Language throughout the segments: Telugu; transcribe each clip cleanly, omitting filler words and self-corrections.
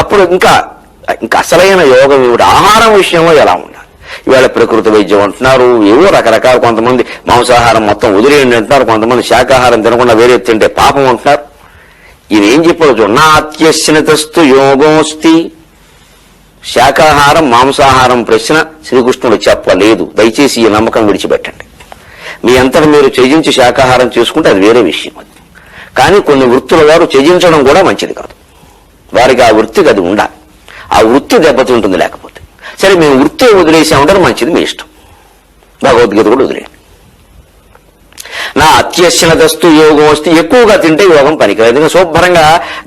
అప్పుడు ఇంకా అసలైన యోగం ఏమిటి? ఆహారం విషయంలో ఎలా ఉండాలి? ఇవాళ ప్రకృతి వైద్యం అంటున్నారు, ఏవో రకరకాల, కొంతమంది మాంసాహారం మొత్తం వదిలేయండి అంటున్నారు, కొంతమంది శాకాహారం తినకుండా వేరే తింటే పాపం అంటున్నారు. ఇది ఏం చెప్పవచ్చు? నాత్యశ్నతస్తు యోగోస్తి. శాకాహారం మాంసాహారం ప్రశ్న శ్రీకృష్ణుడు చెప్పలేదు. దయచేసి ఈ నమ్మకం విడిచిపెట్టండి. మీ అంతటా మీరు త్యజించి శాకాహారం చేసుకుంటే అది వేరే విషయం. అది కానీ కొన్ని వృత్తుల వారు త్యజించడం కూడా మంచిది కాదు. వారికి ఆ వృత్తికి అది ఉండాలి. ఆ వృత్తి దెబ్బతింటుంది లేకపోతే. సరే, మేము వృత్తి వదిలేసామంటారు, మంచిది, మీ ఇష్టం. భగవద్గీత కూడా వదిలేయండి. నా అత్యశ్నతస్తు యోగం వస్తే ఎక్కువగా తింటే యోగం పనికిరాదు. ఎందుకంటే శుభ్రంగా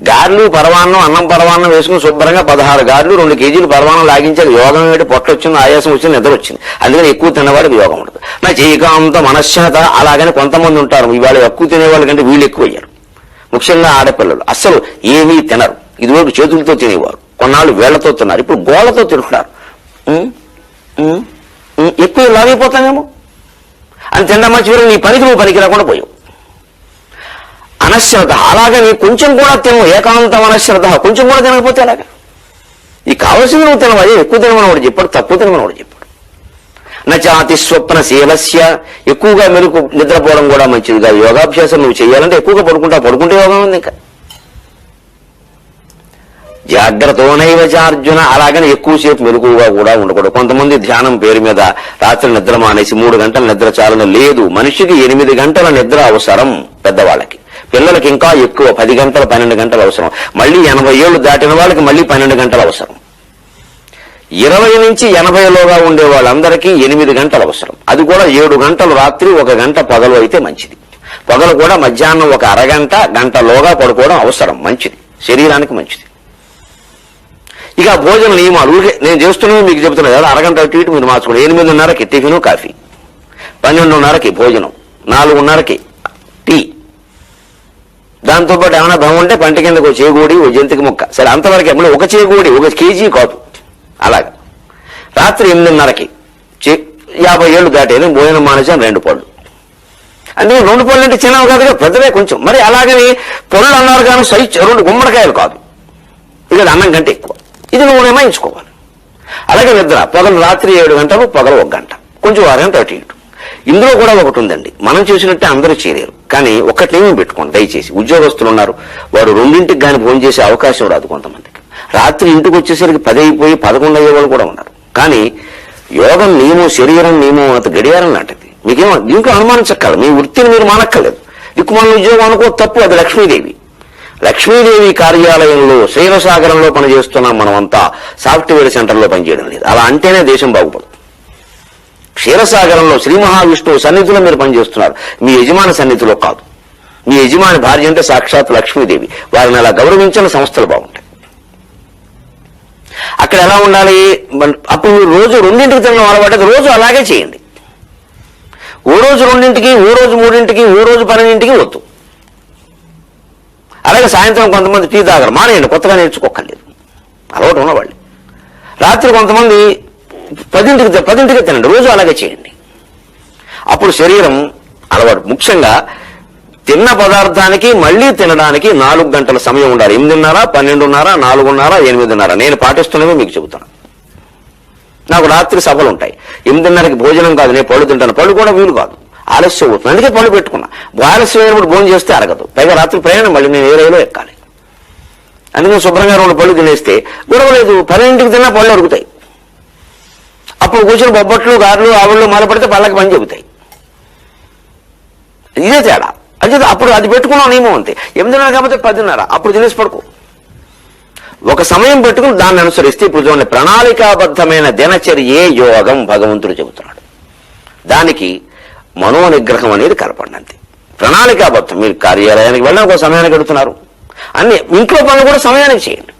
గారెలు పరవాన్నం, అన్నం పరవాన్నం వేసుకుని శుభ్రంగా 16 గారెలు 2 కేజీలు పరవాన్నం లాగించాలి. యోగం ఏంటి? పొట్ట వచ్చింది, ఆయాసం వచ్చింది, నిద్ర వచ్చింది. అందుకని ఎక్కువ తిన్నవాడికి యోగం ఉండదు. నా చేయకాంత మనశ్శాత. అలాగని కొంతమంది ఉంటారు, ఇవాళ ఎక్కువ తినేవాళ్ళ కంటే వీళ్ళు ఎక్కువ అయ్యారు. ముఖ్యంగా ఆడపిల్లలు అస్సలు ఏమీ తినరు. ఇదివరకు చేతులతో తినేవారు, కొన్నాళ్ళు వేళ్లతో తిన్నారు, ఇప్పుడు గోళ్లతో తింటున్నారు. ఎక్కువ లాగైపోతానేమో అని తిండమ్మా, చివరికి నీ పనికి నువ్వు పనికి రాకుండా పోయావు. అనశ్రద్ధ. అలాగని కొంచెం కూడా తినవు, ఏకాంతం అనశ్రద్ధ. కొంచెం కూడా తినకపోతే అలాగా. ఈ కావలసింది నువ్వు తినవు, అదే ఎక్కువ తినమని వాడు చెప్పాడు, తక్కువ తినమని వాడు చెప్పాడు. నచాతి స్వప్న శీలస్య. ఎక్కువగా మెలకు నిద్రపోవడం కూడా మంచిది కాదు. యోగాభ్యాసం నువ్వు చేయాలంటే ఎక్కువగా పడుకుంటే యోగం ఉంది. ఇంకా జాగ్రత్తోనైవ చార్జున. అలాగని ఎక్కువసేపు మెలకువగా కూడా ఉండకూడదు. కొంతమంది ధ్యానం పేరు మీద రాత్రి నిద్ర మానేసి 3 గంటల నిద్ర చాలని. లేదు, మనిషికి 8 గంటల నిద్ర అవసరం. పెద్దవాళ్ళకి, పిల్లలకి ఇంకా ఎక్కువ, 10 గంటలు 12 గంటలు అవసరం. మళ్ళీ 80 ఏళ్లు దాటిన వాళ్ళకి మళ్ళీ 12 గంటలు అవసరం. 20 నుంచి 80లోగా ఉండే వాళ్ళందరికీ 8 గంటలు అవసరం. అది కూడా 7 గంటలు రాత్రి, 1 గంట పగలు అయితే మంచిది. పగలు కూడా మధ్యాహ్నం 1 అరగంట గంటలోగా పడుకోవడం అవసరం, మంచిది, శరీరానికి మంచిది. ఇక భోజన నియమాలు నేను చేస్తున్నవి మీకు చెబుతున్నాను కదా. అరగంట అటు ఇటు మీరు మార్చుకోండి. 8:30కి టిఫిను కాఫీ, 12:30కి భోజనం, 4:30కి టీ. దాంతోపాటు ఏమైనా భయం ఉంటే పంట కిందకు ఒక చేగూడి, ఒక జంతికి ముక్క. సరే, అంతవరకే. మళ్ళీ 1 చేగూడి 1 కేజీ కాదు. అలాగా రాత్రి 8:30కి 50 ఏళ్ళు దాటేది భోజనం మానేసాను 2 పళ్ళు. అంటే 2 పళ్ళు అంటే చిన్నవి కాదు కదా, పెద్దవే కొంచెం. మరి అలాగని పళ్ళు అన్నారు కానీ సైజ్ 2 గుమ్మడికాయలు కాదు. ఇక అన్నం కంటే ఎక్కువ. ఇది నువ్వు నిర్ణయించుకోవాలి. అలాగే నిద్ర పగలు రాత్రి 7 గంటలు, పగలు 1 గంట, కొంచెం అరగంట అటు ఇటు. ఇందులో కూడా ఒకటి ఉందండి, మనం చేసినట్టే అందరూ చేయలేరు. కానీ ఒక్కటేమీ పెట్టుకోండి దయచేసి. ఉద్యోగస్తులు ఉన్నారు, వారు 2ంటికి కానీ భోజనం చేసే అవకాశం రాదు కొంతమందికి. రాత్రి ఇంటికి వచ్చేసరికి 10 అయిపోయి 11 అయ్యే వాళ్ళు కూడా ఉన్నారు. కానీ యోగం నియమం, శరీరం నియమం అంత గడియారం లాంటిది. మీకేమో దీంట్లో అనుమానించక్కర్లేదు. మీ వృత్తిని మీరు మానక్కర్లేదు. దిక్కుమాల ఉద్యోగం అనుకో, తప్పు. అది లక్ష్మీదేవి. లక్ష్మీదేవి కార్యాలయంలో, శ్రీరసాగరంలో పనిచేస్తున్నాం మనమంతా. సాఫ్ట్వేర్ సెంటర్లో పనిచేయడం లేదు. అలా అంటేనే దేశం బాగుపడుతుంది. క్షీరసాగరంలో శ్రీ మహావిష్ణువు సన్నిధిలో మీరు పనిచేస్తున్నారు, మీ యజమాని సన్నిధిలో కాదు. మీ యజమాని భార్య అంటే సాక్షాత్ లక్ష్మీదేవి. వారిని అలా గౌరవించిన సంస్థలు బాగుంటాయి. అక్కడ ఎలా ఉండాలి? అప్పుడు రోజు 2ంటికి తినడం అలవాటు. రోజు అలాగే చేయండి. ఓ రోజు 2ంటికి, ఓ రోజు 3ంటికి, ఓ రోజు 12ంటికి వద్దు. అలాగే సాయంత్రం కొంతమంది టీ తాగరు, మానేయండి. కొత్తగా నేర్చుకోక్కర్లేదు, అలవాటు ఉన్నవాళ్ళు. రాత్రి కొంతమంది 10ంటికి తినండి. రోజు అలాగే చేయండి. అప్పుడు శరీరం అలవాటు. ముఖ్యంగా తిన్న పదార్థానికి మళ్లీ తినడానికి 4 గంటల సమయం ఉండాలి. 8:30, 12:30, 4:30, 8:30. నేను పాటిస్తున్నవి మీకు చెబుతాను. నాకు రాత్రి సభలు ఉంటాయి. 8:30కి భోజనం కాదు, నేను పళ్ళు తింటాను. పళ్ళు కూడా వీలు కాదు, ఆలస్యం అవుతుంది. అందుకే పళ్ళు పెట్టుకున్నా. ఆలస్యం అయినప్పుడు భోజనం చేస్తే అరగదు. పైగా రాత్రి ప్రయాణం, మళ్ళీ నేను ఏ రైలో ఎక్కాలి. అందుకని శుభ్రంగా 2 పళ్ళు తినేస్తే గొడవలేదు. 12ంటికి తిన్నా పళ్ళు అరుగుతాయి. అప్పుడు కూర్చొని బొబ్బట్లు, గారెలు, ఆవుళ్ళు మొదలుపెడితే పళ్ళకి పని చెబుతాయి. ఇదే తేడా. అంటే అప్పుడు అది పెట్టుకున్నాం నియమం అంతే. 8:30 కాకపోతే 10:30 అప్పుడు తినేసి పడుకో. ఒక సమయం పెట్టుకుని దాన్ని అనుసరిస్తే ఇప్పుడు చూడండి, ప్రణాళికాబద్ధమైన దినచర్యే యోగం భగవంతుడు చెబుతున్నాడు. దానికి మనోనిగ్రహం అనేది కలపండి అంతే. ప్రణాళికాబద్ధం. మీరు కార్యాలయానికి వెళ్ళిన ఒక సమయానికి వెళుతున్నారు, అన్ని ఇంట్లో పనులు కూడా సమయానికి చేయండి.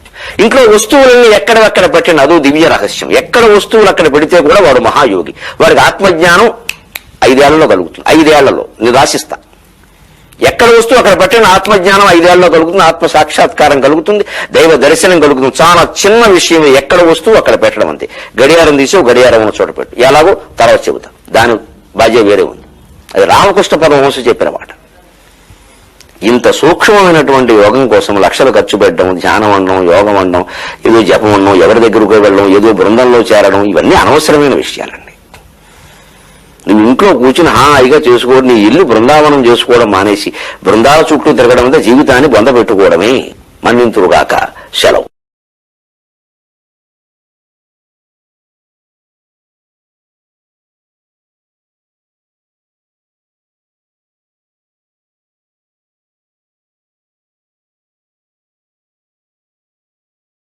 ఇంట్లో వస్తువులన్నీ ఎక్కడెక్కడ పెట్టండి, అదో దివ్య రహస్యం. ఎక్కడ వస్తువులు అక్కడ పెడితే కూడా వాడు మహాయోగి. వాడికి ఆత్మజ్ఞానం 5 ఏళ్లలో కలుగుతుంది. 5 ఏళ్లలో నేను రాసిస్తా. ఎక్కడ వస్తువు అక్కడ పెట్టిన ఆత్మజ్ఞానం 5 ఏళ్లలో కలుగుతుంది. ఆత్మ సాక్షాత్కారం కలుగుతుంది, దైవ దర్శనం కలుగుతుంది. చాలా చిన్న విషయం. ఎక్కడ వస్తువు అక్కడ పెట్టడం అంతే. గడియారం తీసి గడియారం ఉన్న చోట పెట్టు. ఎలాగో తర్వాత చెబుతా, దాని బాధ్యత వేరే ఉంది. అది రామకృష్ణ పరమహంస చెప్పిన మాట. ఇంత సూక్ష్మమైనటువంటి యోగం కోసం లక్షలు ఖర్చు పెట్టడం, ధ్యానం అనడం, యోగం అనడం, ఏదో జపం అనడం, ఎవరి దగ్గరకు వెళ్ళడం, ఏదో బృందంలో చేరడం, ఇవన్నీ అనవసరమైన విషయాలండి. నువ్వు ఇంట్లో కూర్చుని హాయిగా చేసుకోవడం, నీ ఇల్లు బృందావనం చేసుకోవడం మానేసి బృందాల చుట్టూ తిరగడం మీద జీవితాన్ని బొంద పెట్టుకోవడమే. మన్నింతురుగాక. సెలవు.